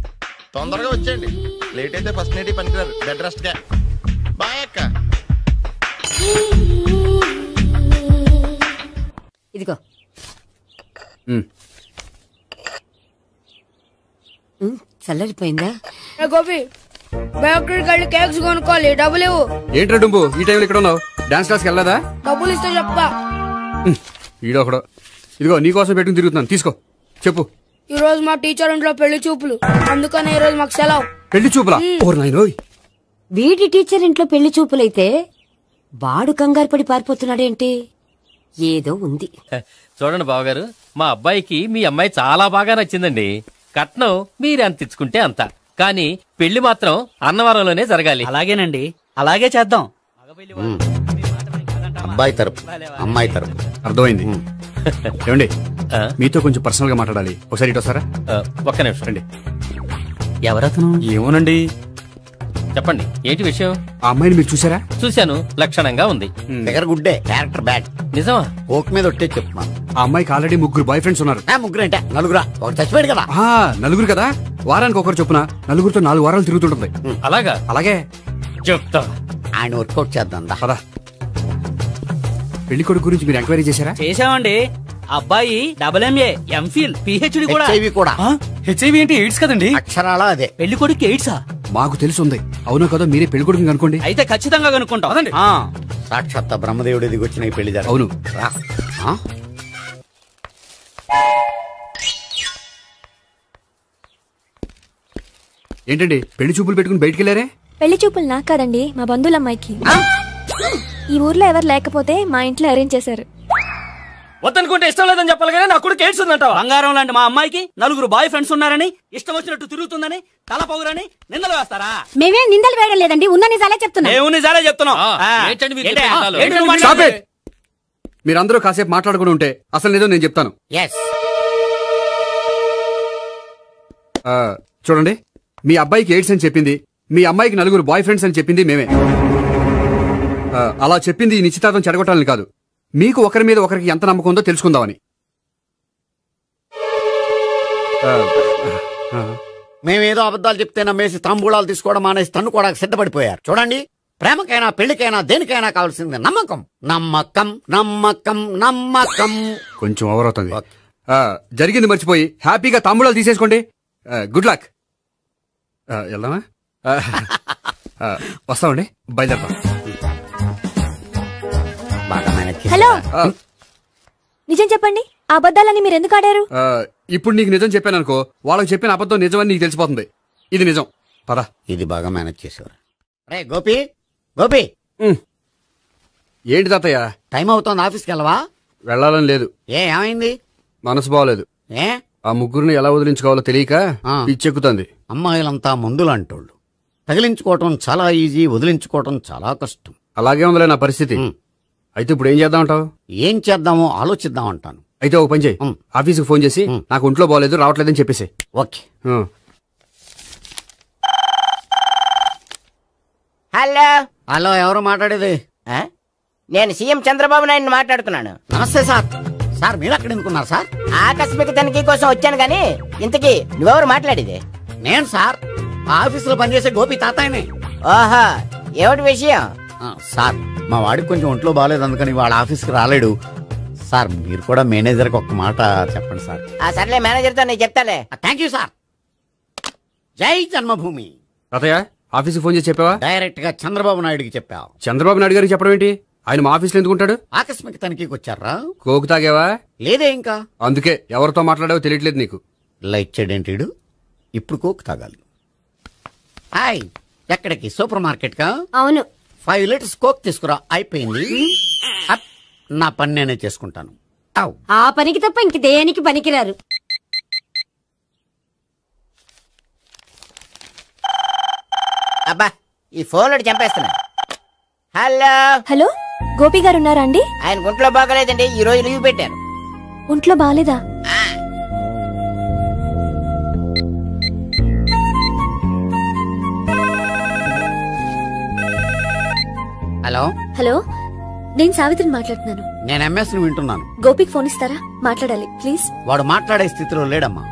తొందరగా వచ్చేయండి. లేట్ అయితే ఫస్ట్ నైట్ పనికిరారు. బెడ్ రెస్ట్ గా. బాయ్ అక్క. ఇదిగో చల్లరిపోయిందా? గోపి బేకరీకి వెళ్ళి కేక్స్ కొనుక్కోవాలి, డబ్బులు ఇవ్వు. ఏంట్రా డుంబు ఈ టైంలో ఇక్కడ ఉన్నావు? డాన్స్ క్లాస్కి వెళ్ళదా? డబ్బులు ఇస్తే చెప్తా. ఈడొకడు. ఇదిగో నీకోసం పెట్టుకుని తిరుగుతున్నాను, తీసుకో. చెప్పు. ఈ రోజు మా టీచర్ ఇంట్లో పెళ్లి చూపులు, అందుకనే ఈ రోజు మాకు సెలవు. పెళ్లి చూపులా? ఓర్ నాయనోయ్. వీడి టీచర్ ఇంట్లో పెళ్లి చూపులైతే వాడు కంగారు పడి పారిపోతున్నాడేంటి? ఏదో ఉంది. చూడండి బావగారు, మా అబ్బాయికి మీ అమ్మాయి చాలా బాగా నచ్చిందండి. కట్నం మీరు ఎంత ఇచ్చుకుంటే అంత, కానీ పెళ్లి మాత్రం అన్నవరంలోనే జరగాలి. అలాగేనండి, అలాగే చేద్దాం. అబ్బాయి తరపు అమ్మాయి తరపు. అర్థమైంది. ఏమండి మీతో కొంచెం పర్సనల్ గా మాట్లాడాలి, ఒకసారి ఇటు వస్తారా? ఒక్క నిమిషం రండి. ఎవరతను? ఏమోనండి. చెప్పండి, ఏంటి విషయం? ఆ అమ్మాయిని మీరు చూసారా? చూశాను, లక్షణంగా ఉంది. ఫిగర్ గుడ్డే, క్యారెక్టర్ బ్యాడ్. నిజమా? ఓక్ మీద ఒట్టే చెప్తున్నాను. ఆ అమ్మాయికి ఆల్రెడీ 3 బాయ్ ఫ్రెండ్స్ ఉన్నారు. ముగ్గురు అంటే నలుగురా? ఒకటి చచ్చిపోయాడు కదా. నలుగురు కదా, వారానికి ఒకరు చొప్పున నలుగురితో 4 వారాలు తిరుగుతుంటుంది. అలాగా? అలాగే చెప్తా. ఆయన వర్కౌట్ చేద్దాం. పదా. పెళ్లి కొడుకు గురించి మీరు ఎంక్వైరీ చేశారా? చేశామండి. అబ్బాయి MA, MPhil, PhD కూడా. హెచ్ఐవి కూడా. హెచ్ఐవి ఏంటి? ఎయిడ్స్ కదండి. అక్షరాలా అదే. పెళ్లి కొడుకు ఎయిడ్సా? మాకు తెలుసుంది. అవునో కదా, మీరే పెళ్లి కొడుకుని అనుకోండి. అయితే ఖచ్చితంగా కనుక్కుంటాం. సాక్షాత్ బ్రహ్మదేవుడి దిగి వచ్చిన ఈ పెళ్లి అవును. ఏంటండి పెళ్లి చూపులు పెట్టుకుని బయటికి వెళ్ళారే? పెళ్లి చూపులు నాకు కాదండి, మా బంధువుల అమ్మాయికి. ఈ ఊర్లో ఎవరు లేకపోతే మా ఇంట్లో అరేంజ్ చేశారు. వద్దనుకుంటే ఇష్టం లేదని చెప్పాలి కానీ నా కొడుకు ఎయిడ్స్ ఉందంటావా? బంగారం లాంటి మా అమ్మాయికి 4 బాయ్ ఫ్రెండ్స్ ఉన్నారని, ఇష్టం వచ్చినట్టు తిరుగుతుందని, తల పౌరని నిందలు వేస్తారా? మేమేం నిందలు వేయడం లేదండి, ఉన్న నిజాలే చెప్తున్నా. మేము నిజాలే చెప్తున్నాం. మీరందరూ కాసేపు మాట్లాడుకుని ఉంటే అసలు నిజం నేను చెప్తాను. చూడండి, మీ అబ్బాయికి ఎయిడ్స్ అని చెప్పింది, మీ అమ్మాయికి 4 బాయ్ ఫ్రెండ్స్ అని చెప్పింది మేమే. అలా చెప్పింది ఈ నిశ్చితార్థం చెడగొట్టాలని కాదు, మీకు ఒకరి మీద ఒకరికి ఎంత నమ్మకం ఉందో తెలుసుకుందామని. మేమేదో అబద్ధాలు చెప్తే నమ్మేసి తాంబూలాలు తీసుకోవడం మానేసి తన్నుకోవడానికి సిద్ధపడిపోయారు. చూడండి, ప్రేమకైనా పెళ్లికైనా దేనికైనా కావాల్సింది నమ్మకం. నమ్మకం నమ్మకం నమ్మకం. కొంచెం ఓవర్ అవుతుంది. జరిగింది మర్చిపోయి హ్యాపీగా తాంబూలాలు తీసేసుకోండి. Good luck. వెళ్దామా? వస్తామండి, బయలుదేరతాం. హలో, నిజం చెప్పండి, ఆ అబద్ధాలని మీరు ఎందుకు ఆడారు? ఇప్పుడు నీకు నిజం చెప్పాను అనుకో, వాళ్ళకి చెప్పిన అబద్ధం నిజమని నీకు తెలిసిపోతుంది. ఇది నిజం. పద. ఇది బాగా మేనేజ్ చేసేవారు. రే గోపి, గోపి. ఏంటి తాతయ్య? టైం అవుతోంది, ఆఫీస్కి వెళ్ళవా? వెళ్ళాలని లేదు. ఏమైంది? మనసు బాగోలేదు. ఆ ముగ్గురిని ఎలా వదిలించుకోవాలో తెలియక పిచ్చెక్కుతుంది. అమ్మాయిలంతా మందులాంటోళ్ళు. తగిలించుకోవటం చాలా ఈజీ, వదిలించుకోవటం చాలా కష్టం. అలాగే ఉందిలే నా పరిస్థితి. అయితే ఇప్పుడు ఏం చేద్దామంటావు? ఏం చేద్దామో ఆలోచిద్దామంటాను. అయితే ఒక పని చేయి, ఆఫీస్కి ఫోన్ చేసి నాకు ఒంట్లో బాగోలేదు రావట్లేదని చెప్పేసి. ఓకే. హలో. హలో, ఎవరు మాట్లాడేది? నేను సీఎం చంద్రబాబు నాయుడు మాట్లాడుతున్నాను. నమస్తే సార్. సార్ మీరు అక్కడ ఎందుకున్నారు సార్? ఆకస్మిక తనిఖీ కోసం వచ్చాను గానీ ఇంతకీ నువ్వెవరు మాట్లాడేది? నేను సార్, ఆఫీసులో పనిచేసే గోపి తాతాయనే. ఓహో, ఏమిటి విషయం? సార్, మా వాడికి కొంచెం ఒంట్లో బాగాలేదు, అందుకని వాళ్ళ ఆఫీస్కి రాలేడు. సార్, మీరు కూడా మేనేజర్కి ఒక మాట చెప్పండి సార్. సర్లే, మేనేజర్తో నేను చెప్తాలే. Thank you sir. జై జన్మభూమి. తాతయ్య, ఆఫీస్కి ఫోన్ చేసి చెప్పావా? డైరెక్ట్ గా చంద్రబాబు నాయుడుకి చెప్పావు. చంద్రబాబు నాయుడు గారికి చెప్పడం ఏంటి? ఆయన మా ఆఫీస్లో ఎందుకుంటాడు? ఆకస్మిక తనిఖీకి వచ్చారా? కోకు తాగావా? లేదే ఇంకా. అందుకే ఎవరితో మాట్లాడావో తెలియట్లేదు నీకు. లైట్ చేయడేంటి? ఇప్పుడు కోక్ తాగాలి. హాయ్, ఎక్కడికి? సూపర్ మార్కెట్ కా? అవును. 5 లీటర్స్ కోక్ తీసుకురా. అయిపోయింది. నా పని నేనే చేసుకుంటాను. ఆ పనికి తప్ప ఇంక దేనికి పనికిరారు. అబ్బా, ఈ ఫోన్ లో చంపేస్తున్నా. హలో. హలో, గోపి గారు ఉన్నారా అండి? ఆయన ఒంట్లో బాగలేదండి, ఈ రోజు లీవ్ పెట్టారు. ఒంట్లో బాగాలేదా? హలో. హలో హలో, నేను సావిత్రిని మాట్లాడుతున్నాను. నేను ఎంఎస్ ని వింటున్నాను. గోపికి ఫోన్ ఇస్తారా? మాట్లాడాలి ప్లీజ్. వాడు మాట్లాడే స్థితిలో లేడమ్మా.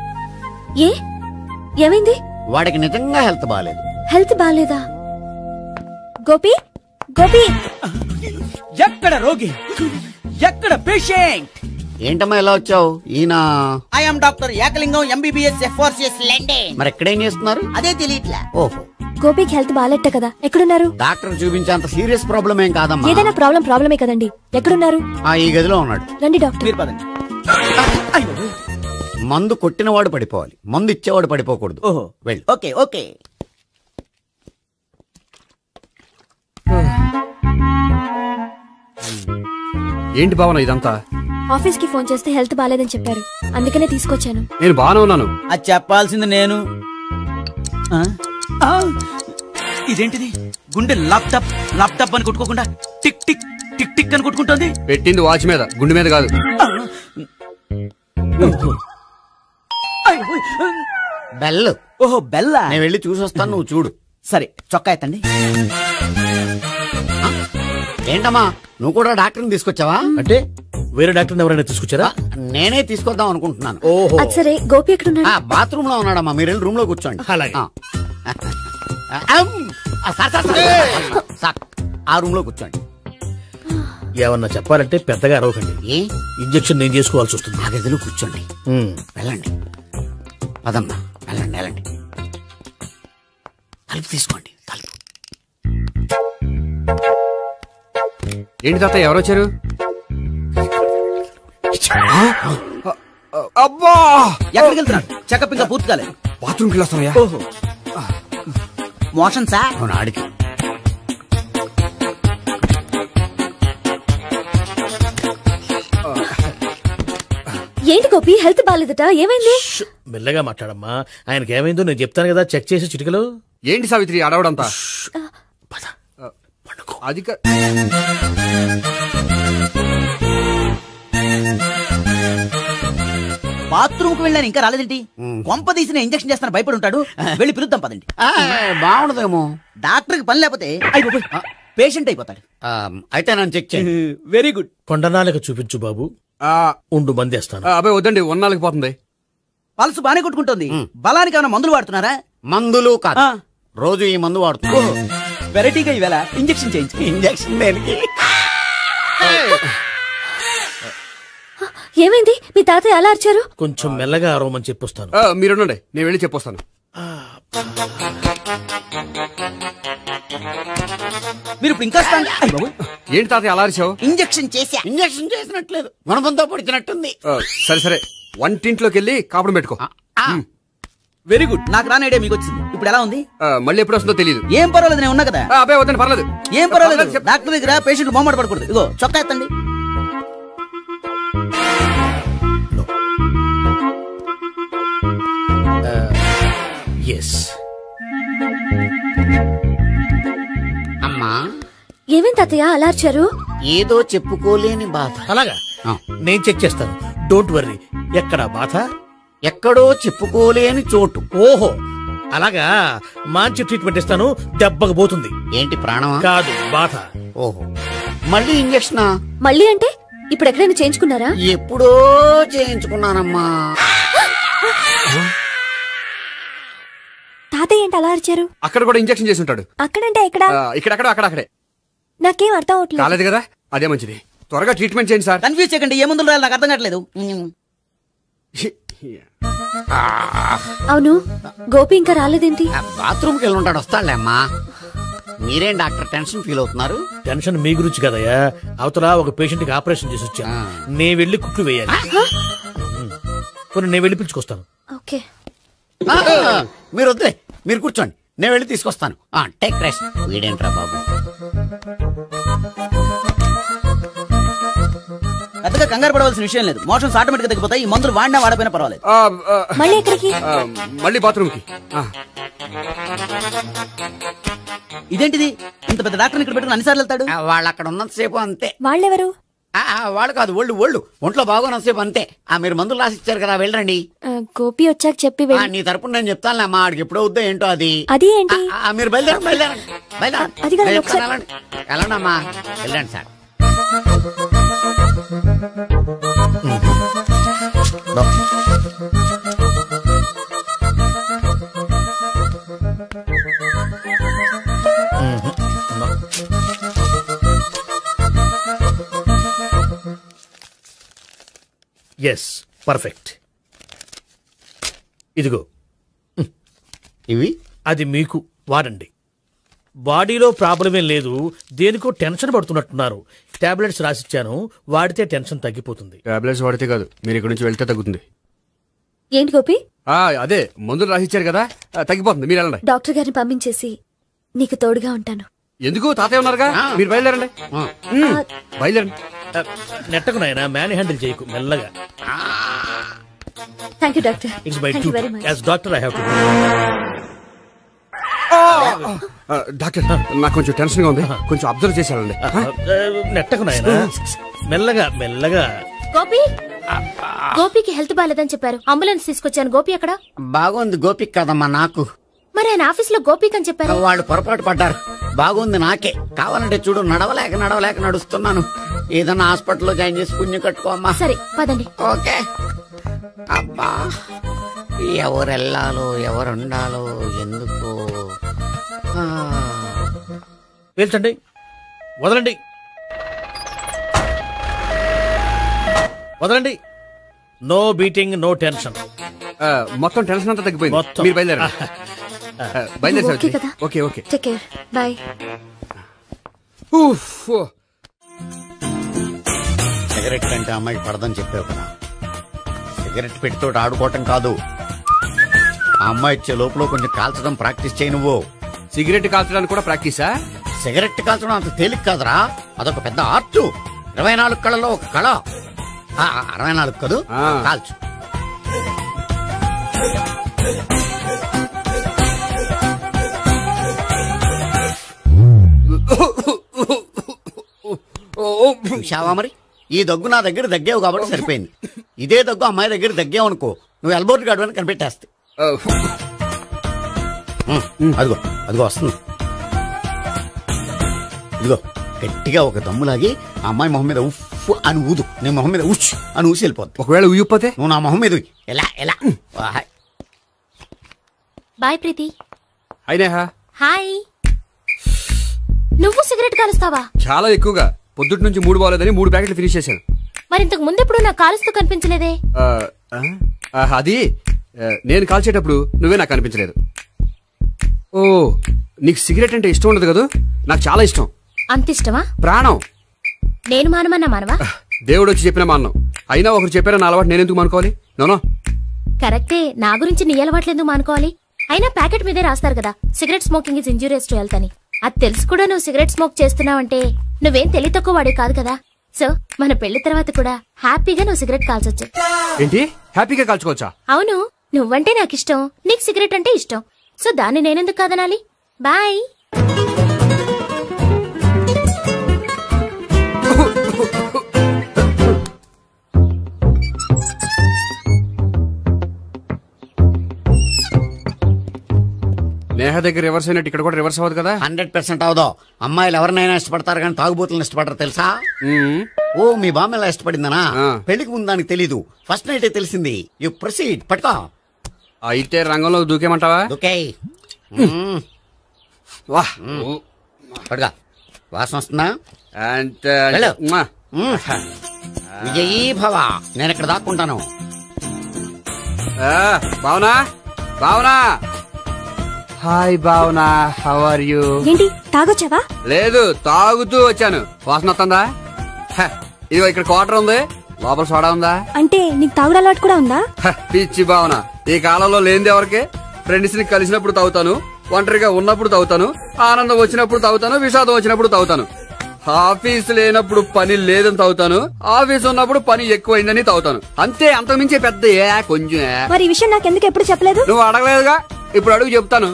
ఏ ఏమైంది? వాడికి నిజంగా హెల్త్ బాగాలేదు. హెల్త్ బాగాలేదా? గోపి గోపి, ఎక్కడ రోగి, ఎక్కడ పేషెంట్? ఏంటమ్మా ఎలా వచ్చావు? ఈయన I'm doctor Ekalingam MBBS FRCS London. మరి ఎక్కడేం చేస్తున్నారు? అదే తెలియట్లా. ఓహో, గోపికి హెల్త్ బాగాలెట్ట కదా, ఎక్కడున్నారు? డాక్టర్ చూపించేంత సీరియస్ ప్రాబ్లం ఏం కాదమ్మా. ఏదైనా ప్రాబ్లమే కదండి. ఎక్కడున్నారు? ఈ గదిలో ఉన్నాడు. రండి డాక్టర్. మీరు పదండి. మందు కొట్టినవాడు పడిపోవాలి, మందు ఇచ్చేవాడు పడిపోకూడదు. ఓహో, వెళ్ళు. Okay okay. ఏంటి భావన ఇదంతా? ఆఫీస్ కి ఫోన్ చేస్తే హెల్త్ బాగాలేదని చెప్పారు, అందుకనే తీసుకొచ్చాను. నేను బాగానే ఉన్నాను. అది చెప్పాల్సింది నేను. ఇదేంటిది? గుండె ల్యాప్టాప్ ల్యాప్టాప్ అని కొట్టుకోకుండా టిక్ టిక్ టిక్ టిక్ అని కొట్టుకుంటోంది. పెట్టింది వాచ్ మీద, గుండె మీద కాదు. బెల్. ఓహో బెల్లా. నేను వెళ్ళి చూసొస్తాను, నువ్వు చూడు. సరే, చొక్కా ఎత్తండి. ఏంటమ్మా, నువ్వు కూడా డాక్టర్ని తీసుకొచ్చావా? అంటే వేరే డాక్టర్ ఎవరైనా తీసుకొచ్చారా? నేనే తీసుకొద్దాం అనుకుంటున్నాను. ఓహో, సరే. గోపి ఎక్కడున్నాడు? బాత్రూమ్ లో ఉన్నాడమ్మా, మీరు వెళ్ళి రూమ్ లో కూర్చోండి. ఆ రూమ్ లో కూర్చోండి. ఏమన్నా చెప్పాలంటే పెద్దగా అరవకండి. ఇంజెక్షన్ నేను చేసుకోవాల్సి వస్తుంది. ఆ గదిలో కూర్చోండి. వెళ్ళండి, పదమ్మా, వెళ్ళండి వెళ్ళండి. తలుపు తీసుకోండి, తలుపు. ఏంటి తాత, ఎవరు వచ్చారు? అబ్బా, ఎక్కడికి వెళ్తున్నాడు? చెకప్ ఇంకా పూర్తి కాలేదు. బాత్రూమ్కి వెళ్ళొస్తానయ్యా. ఓహో, మోషన్ సార్. అవును, ఆడికి. ఏంటి గోపి, హెల్త్ బాగాలేదట, ఏమైంది? మెల్లగా మాట్లాడమ్మా. ఆయనకి ఏమైందో నేను చెప్తాను కదా, చెక్ చేసి చిటికలు. ఏంటి సావిత్రి అడవడంతా? అది బాత్రూమ్ కు వెళ్ళాను, ఇంకా రాలేదేంటి? కొంప తీసిన ఇంజక్షన్ చేస్తాను భయపడి ఉంటాడు. వెళ్ళి పిలుద్దాం పదండి. బాగుండదేమో. డాక్టర్ కి పని లేకపోతే పేషెంట్ అయిపోతాడు. అయితే నన్ను చెక్ చేయి. Very good. కొండనాలకు చూపించు బాబు. ఉండు, మందేస్తాను. అబ్బాయి వద్దండి, ఉన్నాళ్ళకి పోతుంది. పల్సు బానే కొట్టుకుంటుంది. బలానికి ఏమైనా మందులు వాడుతున్నారా? మందులు కాదు, రోజు ఈ మందు వాడుతున్నా. వెరైటీగా ఈవేళ ఇంజక్షన్ చేయించు. ఇంజక్షన్ దేనికి? ఏమైంది? మీ తాతయ్య అలా అరిచారు? కొంచెం మెల్లగా అరవమని చెప్పొస్తాను. మీరుండండి, నేను వెళ్ళి చెప్పొస్తాను. మీరు ఇప్పుడు ఇంకా ఏంటి తాతయ్య అలా అరిచావు? ఇంజక్షన్ చేసా. ఇంజక్షన్ చేసినట్లేదు, గుణపంతో పొడిచినట్టుంది. సరే సరే, వంటింట్లోకి వెళ్ళి కాపురం పెట్టుకో. Very good. నాకు రాని ఐడియా మీకు వచ్చింది. ఇప్పుడు ఎలా ఉంది? మళ్ళీ ఎప్పుడు వస్తుందో తెలియదు. ఏం పర్వాలేదు, నేను ఉన్నా కదా. అబ్బాయి వద్దండి, పర్లేదు. ఏం పర్వాలేదు. డాక్టర్ దగ్గర పేషెంట్లు మొహమాట పడకూడదు. ఇగో చొక్కా ఎత్తండి. అమ్మా, ఏమేం తాతయ్య అలా అరిచారు? ఏదో చెప్పుకోలేని బాధ. అలాగా, నేను చెక్ చేస్తాను. Don't worry. ఎక్కడ బాధ? ఎక్కడో చెప్పుకోలేని చోటు. ఓహో, అలాగా. మంచి ట్రీట్మెంట్ ఇస్తాను, దెబ్బకు పోతుంది. ఏంటి, ప్రాణమా? కాదు, బాధ. ఓహో, మళ్ళీ ఇంజక్షనా? మళ్ళీ అంటే ఇప్పుడు ఎక్కడైనా చేయించుకున్నారా? ఎప్పుడో చేయించుకున్నానమ్మా. తాతయ్య ఏంటి అలా అరిచారు? అక్కడ కూడా ఇంజక్షన్ చేసి ఉంటాడు. అక్కడంటే ఎక్కడ? ఇక్కడ అక్కడే. నాకేం అర్థం అవట్లేదు. కాలేదు కదా, అదే మంచిది. త్వరగా ట్రీట్మెంట్ చేయండి సార్. కన్ఫ్యూజ్ చేయకండి. ఏ మందులు రాయాలి నాకు అర్థం కావట్లేదు. అవును, గోపి ఇంకా రాలేదేంటి? బాత్రూమ్కి వెళ్ళి ఉంటాడు, వస్తాడులే అమ్మా. మీరేం డాక్టర్ టెన్షన్ ఫీల్ అవుతున్నారు? టెన్షన్ మీ గురించి కదయ్యా. అవతల ఒక పేషెంట్ కి ఆపరేషన్ చేసి వచ్చా, నేను వెళ్ళి కుట్లు వేయాలి. నేను వెళ్ళి పిలుచుకొస్తాను. ఓకే, మీరు వద్దులే, మీరు కూర్చోండి, నేను వెళ్ళి తీసుకొస్తాను. Take rest. వీడేంట్రా బాబు, పెద్దగా కంగారు పడవలసిన విషయం లేదు. మోషన్స్ ఆటోమేటిక్ గా తగ్గిపోతాయి. ఈ మందులు వాడినా వాడపోయినా పర్వాలేదు. మళ్ళీ ఎక్కడికి? మళ్ళీ బాత్రూమ్ కి. ఇదేంటిది, ఇంత పెద్ద డాక్టర్ ఇక్కడ పెట్టుకుని అన్నిసార్లు వెళ్తాడు? వాళ్ళు అక్కడ ఉన్నంతసేపు అంతే. వాళ్ళెవరు? వాళ్ళు కాదు ఒళ్ళు ఒంట్లో బాగోనసేపు అంతే. మీరు మందులు రాసి ఇచ్చారు కదా, వెళ్ళండి. గోపి వచ్చాక చెప్పి నీ తరపున నేను చెప్తానులే అమ్మా, ఆడికి ఎప్పుడు అవుద్దో ఏంటో అది. అది ఏంటి? మీరు బయలుదేరండి. వెళ్ళండమ్మా, వెళ్ళండి సార్. Yes, perfect. ఇదిగో ఇవి, అది మీకు వాడండి. బాడీలో ప్రాబ్లం ఏం లేదు, దేనికో టెన్షన్ పడుతున్నట్టున్నారు. టాబ్లెట్స్ రాసిచ్చాను, వాడితే టెన్షన్ తగ్గిపోతుంది. టాబ్లెట్స్ వాడితే కాదు, మీరు ఇక్కడ నుంచి వెళ్తే తగ్గుతుంది. ఏంటి గోపి? అదే మందులు రాసిచ్చారు కదా, తగ్గిపోతుంది. మీరు వెళ్ళండి. డాక్టర్ గారిని పంపించేసి నీకు తోడుగా ఉంటాను. ఎందుకు? తాతయ్య ఉన్నారుగా, మీరు బయలుదేరండి. బయలుదేరండి. నెట్టకు నాయనా, మ్యాన్ హ్యాండిల్ చేయకు, మెల్లగా. Thank you doctor. It's my duty as doctor, I have to. Doctor, నాకు కొంచెం టెన్షన్ గా ఉంది, కొంచెం అబ్జర్వ్ చేశానండి. నెట్టకు నాయనా, మెల్లగా. గోపికి హెల్త్ బాలేదని చెప్పారు, అంబులెన్స్ తీసుకొచ్చాను. గోపి ఎక్కడ? బాగుంది. గోపిక్ కదమ్మా, నాకు. మరి ఆయన ఆఫీస్ లో గోపిక్ అని చెప్పారు. వాళ్ళు పొరపాటు పడ్డారు. బాగుంది నాకే. కావాలంటే చూడు, నడవలేక నడుస్తున్నాను. ఏదన్నా హాస్పిటల్లో జాయిన్ చేసి పుణ్యం కట్టుకో అమ్మా. సరే పదండి. ఓకే. అబ్బా, ఎవరు వెళ్ళాలో ఎవరు ఉండాలో ఎందుకు. పేల్చండి, వదలండి. No beating, no tension. మొత్తం టెన్షన్ అంతా తగ్గిపోయింది. మీరు బయలుదేరండి. Okay. Take care. Bye. Cigarette కంటే అమ్మాయికి పడదని చెప్పావు కదా. సిగరెట్ పెట్టితో ఆడుకోవటం కాదు, ఆ అమ్మాయి ఇచ్చే లోపల కొంచెం కాల్చడం ప్రాక్టీస్ చేయి. నువ్వు సిగరెట్ కాల్చడానికి కూడా ప్రాక్టీసా? సిగరెట్ కాల్చడం అంత తేలిక కాదురా, అదొక పెద్ద ఆర్ట్. 24 కళలో ఒక కళ. 64 కదూ, కాల్చు. చూశావా మరి, ఈ దగ్గు నా దగ్గర దగ్గేవు కాబట్టి సరిపోయింది. ఇదే దగ్గు అమ్మాయి దగ్గర దగ్గేవు అనుకో, నువ్వు ఎల్బోర్డ్ గార్డు అని కనిపెట్టేస్తే. అదిగో వస్తుంది. ఇదిగో గట్టిగా ఒక దమ్ములాగి ఆ అమ్మాయి మొహం మీద ఉఫ్ అని ఊదు, నీ మొహం మీద ఉచ్ అని ఊసి వెళ్ళిపోద్ది. ఒకవేళ ఊయకపోతే నువ్వు నా మొహం మీద ఎలా. బాయ్ ప్రీతి. హాయ్. నువ్వు సిగరెట్ కాలుస్తావా? చాలా ఎక్కువగా. పొద్దుటి నుంచి 3 బాలేదని 3 ప్యాకెట్లు ఫినిష్ చేశాను. మరి ఇంతకు ముందెప్పుడు నాకు కాలుస్తూ కనిపించలేదే? అది నేను కాల్చేటప్పుడు నువ్వే నాకు కనిపించలేదు. ఓ, నీకు సిగరెట్ అంటే ఇష్టం ఉండదు కదా? నాకు చాలా ఇష్టం. అంత ఇష్టమా? ప్రాణం. నేను మానవా? దేవుడు వచ్చి చెప్పినా మానం. అయినా ఒకరు చెప్పారా నా అలవాటు నేనెందుకు మానుకోవాలి? నోనో. కరెక్టే, నా గురించి నీ అలవాట్లు ఎందుకు మానుకోవాలి? అయినా ప్యాకెట్ మీదే రాస్తారు కదా, cigarette smoking is injurious to health అని. అది తెలుసు కూడా నువ్వు సిగరెట్ స్మోక్ చేస్తున్నావంటే నువ్వేం తెలివి తక్కువ వాడే కాదు కదా. సో మన పెళ్లి తర్వాత కూడా హ్యాపీగా నువ్వు సిగరెట్ కాల్చొచ్చు. ఏంటి? హ్యాపీగా కాల్చుకోవచ్చా? అవును, నువ్వంటే నాకు ఇష్టం, నీకు సిగరెట్ అంటే ఇష్టం. సో దాన్ని నేనెందుకు కాదనాలి? బాయ్. నేహ దగ్గర రివర్స్ అయినట్టు ఇక్కడ కూడా రివర్స్ అవ్వదు కదా? 100% అవదో. అమ్మాయిలు ఎవరినైనా ఇష్టపడతారు కానీ తాగుబోతులను ఇష్టపడరు తెలుసా? ఓ, మీ బామ్మ ఎలా ఇష్టపడిందనా? పెళ్లికి ముందు దానికి తెలీదు, ఫస్ట్ నైట్ తెలిసింది. You proceed. పట్టుకో. అయితే రంగంలో దూకేమంటావా? దూకేయ్. పట్టుగా. వాసన వస్తుందా? విజయీ భవ. నేను ఇక్కడ దాక్కుంటాను. Bhavana. Hi Bhavana, how are you? ఏంటి తాగొచ్చావా? లేదు, తాగుతూ వచ్చాను. వాసన వస్తుందా? ఇదిగో ఇక్కడ క్వార్టర్ ఉంది, లోపల సోడా ఉందా? అంటే నీకు తాగుడు అలవాటు కూడా ఉందా? పిచ్చి భావన, ఈ కాలంలో లేనిది ఎవరికి? ఫ్రెండ్స్ ని కలిసినప్పుడు తాగుతాను, ఒంటరిగా ఉన్నప్పుడు తాగుతాను, ఆనందం వచ్చినప్పుడు తాగుతాను, విషాదం వచ్చినప్పుడు తాగుతాను. ఆఫీస్ లేనప్పుడు పని లేదని తాగుతాను, ఆఫీస్ ఉన్నప్పుడు పని ఎక్కువైందని తాగుతాను. అంతే, అంతకుమించే పెద్ద కొంచెం. మరి ఈ విషయం నాకెందుకు ఎప్పుడు చెప్పలేదు? నువ్వు అడగలేదుగా, ఇప్పుడు అడుగు చెప్తాను.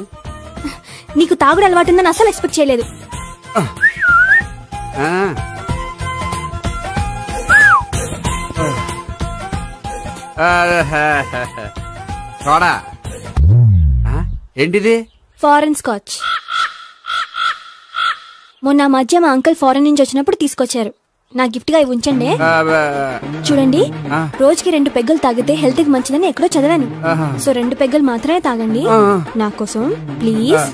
నీకు తాగుడు అలవాటు ఉందని అసలు ఎక్స్పెక్ట్ చేయలేదు. చూడా ఏంటిది? Foreign scotch. మొన్న మధ్య మా అంకుల్ ఫారెన్ నుంచి వచ్చినప్పుడు తీసుకొచ్చారు. నా గిఫ్ట్ గా ఇవి ఉంచండి. చూడండి, రోజుకి 2 పెగ్గలు తాగితే హెల్త్ కి మంచిదని ఎక్కడో చదివాను. సో 2 పెగ్గలు మాత్రమే తాగండి నా కోసం ప్లీజ్.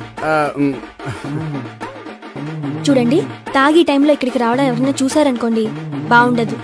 చూడండి, తాగి టైంలో ఇక్కడికి రావడం ఎవరైనా చూసారనుకోండి బాగుండదు.